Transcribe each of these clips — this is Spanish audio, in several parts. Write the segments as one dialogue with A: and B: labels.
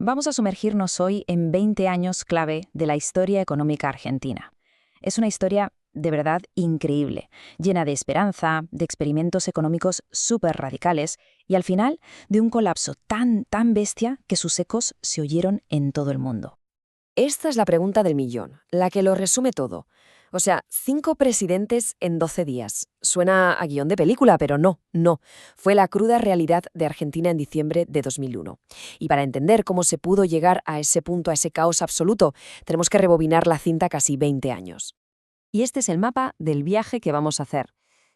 A: Vamos a sumergirnos hoy en 20 años clave de la historia económica argentina. Es una historia de verdad increíble, llena de esperanza, de experimentos económicos súper radicales y al final de un colapso tan bestia que sus ecos se oyeron en todo el mundo.
B: Esta es la pregunta del millón, la que lo resume todo. O sea, 5 presidentes en 12 días. Suena a guión de película, pero no. Fue la cruda realidad de Argentina en diciembre de 2001. Y para entender cómo se pudo llegar a ese punto, a ese caos absoluto, tenemos que rebobinar la cinta casi 20 años. Y este es el mapa del viaje que vamos a hacer.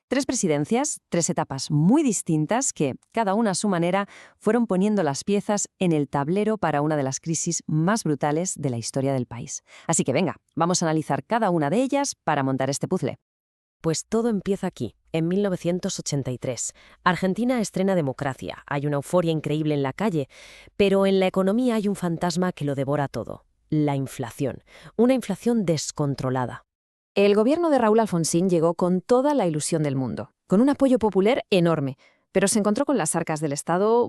B: 3 presidencias, 3 etapas muy distintas que, cada una a su manera, fueron poniendo las piezas en el tablero para una de las crisis más brutales de la historia del país. Así que venga, vamos a analizar cada una de ellas para montar este puzzle. Pues todo empieza aquí, en 1983. Argentina estrena democracia, hay una euforia increíble en la calle, pero en la economía hay un fantasma que lo devora todo: la inflación. Una inflación descontrolada.
C: El gobierno de Raúl Alfonsín llegó con toda la ilusión del mundo, con un apoyo popular enorme, pero se encontró con las arcas del Estado,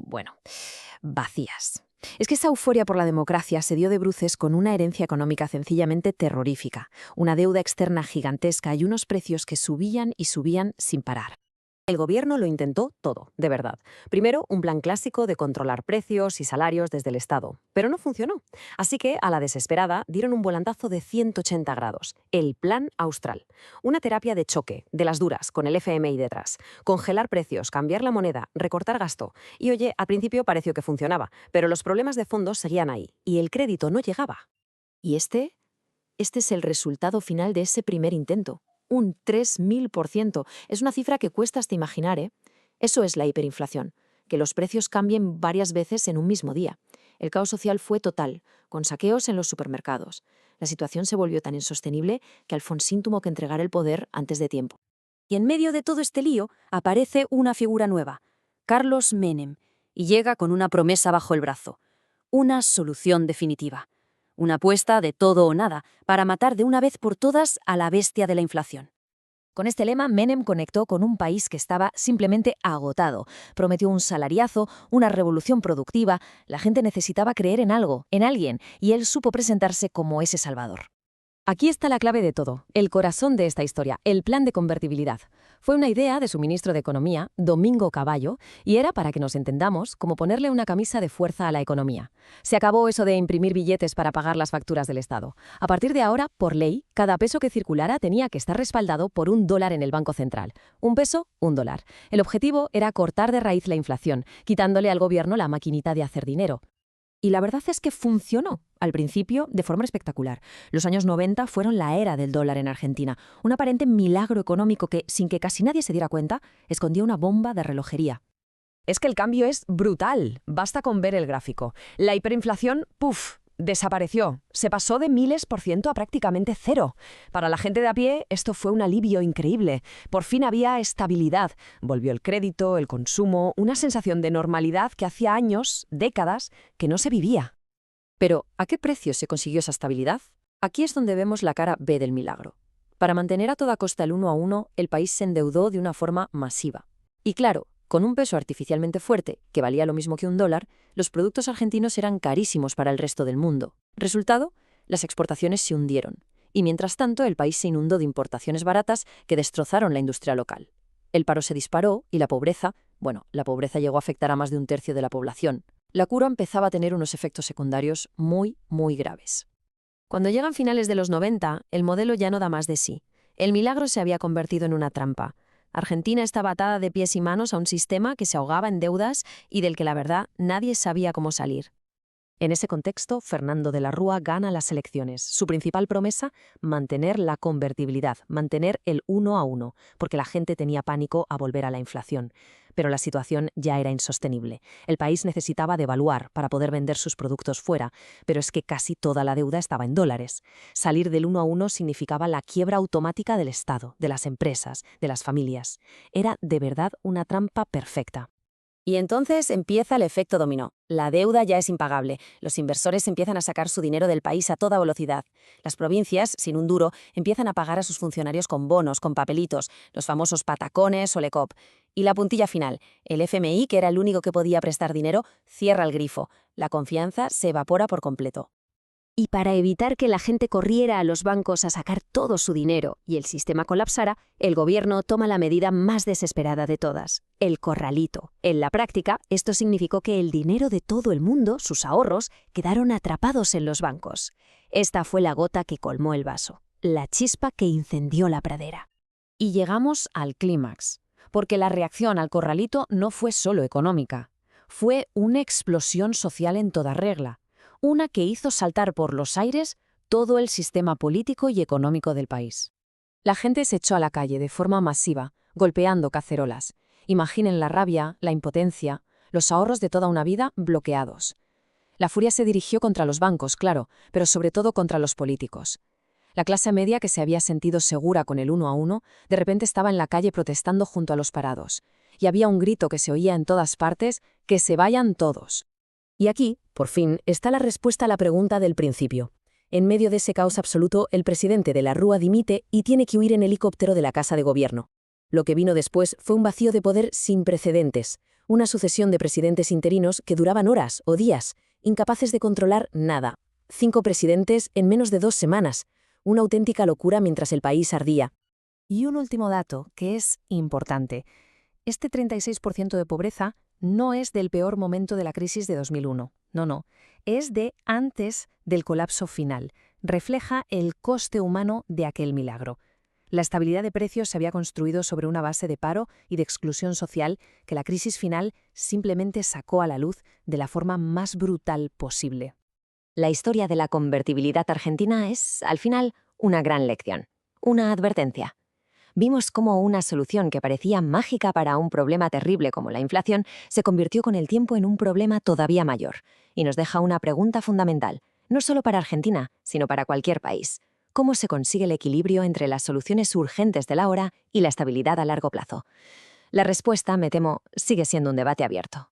C: vacías. Es que esa euforia por la democracia se dio de bruces con una herencia económica sencillamente terrorífica, una deuda externa gigantesca y unos precios que subían y subían sin parar. El gobierno lo intentó todo, de verdad. Primero, un plan clásico de controlar precios y salarios desde el Estado, pero no funcionó. Así que, a la desesperada, dieron un volantazo de 180 grados, el Plan Austral. Una terapia de choque, de las duras, con el FMI detrás. Congelar precios, cambiar la moneda, recortar gasto. Y oye, al principio pareció que funcionaba, pero los problemas de fondo seguían ahí, y el crédito no llegaba. Y este es el resultado final de ese primer intento. Un 3000%. Es una cifra que cuesta hasta imaginar, ¿eh? Eso es la hiperinflación, que los precios cambien varias veces en un mismo día. El caos social fue total, con saqueos en los supermercados. La situación se volvió tan insostenible que Alfonsín tuvo que entregar el poder antes de tiempo. Y en medio de todo este lío aparece una figura nueva, Carlos Menem, y llega con una promesa bajo el brazo: una solución definitiva. Una apuesta de todo o nada para matar de una vez por todas a la bestia de la inflación. Con este lema, Menem conectó con un país que estaba simplemente agotado. Prometió un salariazo, una revolución productiva. La gente necesitaba creer en algo, en alguien, y él supo presentarse como ese salvador. Aquí está la clave de todo, el corazón de esta historia, el plan de convertibilidad. Fue una idea de su ministro de Economía, Domingo Cavallo, y era, para que nos entendamos, como ponerle una camisa de fuerza a la economía. Se acabó eso de imprimir billetes para pagar las facturas del Estado. A partir de ahora, por ley, cada peso que circulara tenía que estar respaldado por $1 en el Banco Central. Un peso, $1. El objetivo era cortar de raíz la inflación, quitándole al gobierno la maquinita de hacer dinero. Y la verdad es que funcionó, al principio, de forma espectacular. Los años 90 fueron la era del dólar en Argentina, un aparente milagro económico que, sin que casi nadie se diera cuenta, escondía una bomba de relojería.
B: Es que el cambio es brutal, basta con ver el gráfico. La hiperinflación, desapareció. Se pasó de miles por ciento a prácticamente cero. Para la gente de a pie, esto fue un alivio increíble. Por fin había estabilidad. Volvió el crédito, el consumo, una sensación de normalidad que hacía años, décadas, que no se vivía.
C: Pero, ¿a qué precio se consiguió esa estabilidad? Aquí es donde vemos la cara B del milagro. Para mantener a toda costa el 1 a 1, el país se endeudó de una forma masiva. Y claro, con un peso artificialmente fuerte, que valía lo mismo que $1, los productos argentinos eran carísimos para el resto del mundo. Resultado, las exportaciones se hundieron. Y mientras tanto, el país se inundó de importaciones baratas que destrozaron la industria local. El paro se disparó y la pobreza llegó a afectar a más de un tercio de la población. La cura empezaba a tener unos efectos secundarios muy graves. Cuando llegan finales de los 90, el modelo ya no da más de sí. El milagro se había convertido en una trampa. Argentina estaba atada de pies y manos a un sistema que se ahogaba en deudas y del que, la verdad, nadie sabía cómo salir. En ese contexto, Fernando de la Rúa gana las elecciones. Su principal promesa: mantener la convertibilidad, mantener el 1 a 1, porque la gente tenía pánico a volver a la inflación. Pero la situación ya era insostenible. El país necesitaba devaluar para poder vender sus productos fuera, pero es que casi toda la deuda estaba en dólares. Salir del 1 a 1 significaba la quiebra automática del Estado, de las empresas, de las familias. Era de verdad una trampa perfecta.
B: Y entonces empieza el efecto dominó. La deuda ya es impagable. Los inversores empiezan a sacar su dinero del país a toda velocidad. Las provincias, sin un duro, empiezan a pagar a sus funcionarios con bonos, con papelitos, los famosos patacones o lecop. Y la puntilla final, el FMI, que era el único que podía prestar dinero, cierra el grifo. La confianza se evapora por completo.
C: Y para evitar que la gente corriera a los bancos a sacar todo su dinero y el sistema colapsara, el gobierno toma la medida más desesperada de todas, el corralito. En la práctica, esto significó que el dinero de todo el mundo, sus ahorros, quedaron atrapados en los bancos. Esta fue la gota que colmó el vaso, la chispa que incendió la pradera.
A: Y llegamos al clímax, porque la reacción al corralito no fue solo económica, fue una explosión social en toda regla. Una que hizo saltar por los aires todo el sistema político y económico del país. La gente se echó a la calle de forma masiva, golpeando cacerolas. Imaginen la rabia, la impotencia, los ahorros de toda una vida bloqueados. La furia se dirigió contra los bancos, claro, pero sobre todo contra los políticos. La clase media, que se había sentido segura con el 1 a 1, de repente estaba en la calle protestando junto a los parados. Y había un grito que se oía en todas partes: ¡que se vayan todos! Y aquí, por fin, está la respuesta a la pregunta del principio. En medio de ese caos absoluto, el presidente de la Rúa dimite y tiene que huir en helicóptero de la Casa de Gobierno. Lo que vino después fue un vacío de poder sin precedentes, una sucesión de presidentes interinos que duraban horas o días, incapaces de controlar nada. 5 presidentes en menos de 2 semanas, una auténtica locura mientras el país ardía.
D: Y un último dato que es importante. Este 36% de pobreza no es del peor momento de la crisis de 2001. No. Es de antes del colapso final. Refleja el coste humano de aquel milagro. La estabilidad de precios se había construido sobre una base de paro y de exclusión social que la crisis final simplemente sacó a la luz de la forma más brutal posible.
B: La historia de la convertibilidad argentina es, al final, una gran lección. Una advertencia. Vimos cómo una solución que parecía mágica para un problema terrible como la inflación se convirtió con el tiempo en un problema todavía mayor. Y nos deja una pregunta fundamental, no solo para Argentina, sino para cualquier país. ¿Cómo se consigue el equilibrio entre las soluciones urgentes de la hora y la estabilidad a largo plazo? La respuesta, me temo, sigue siendo un debate abierto.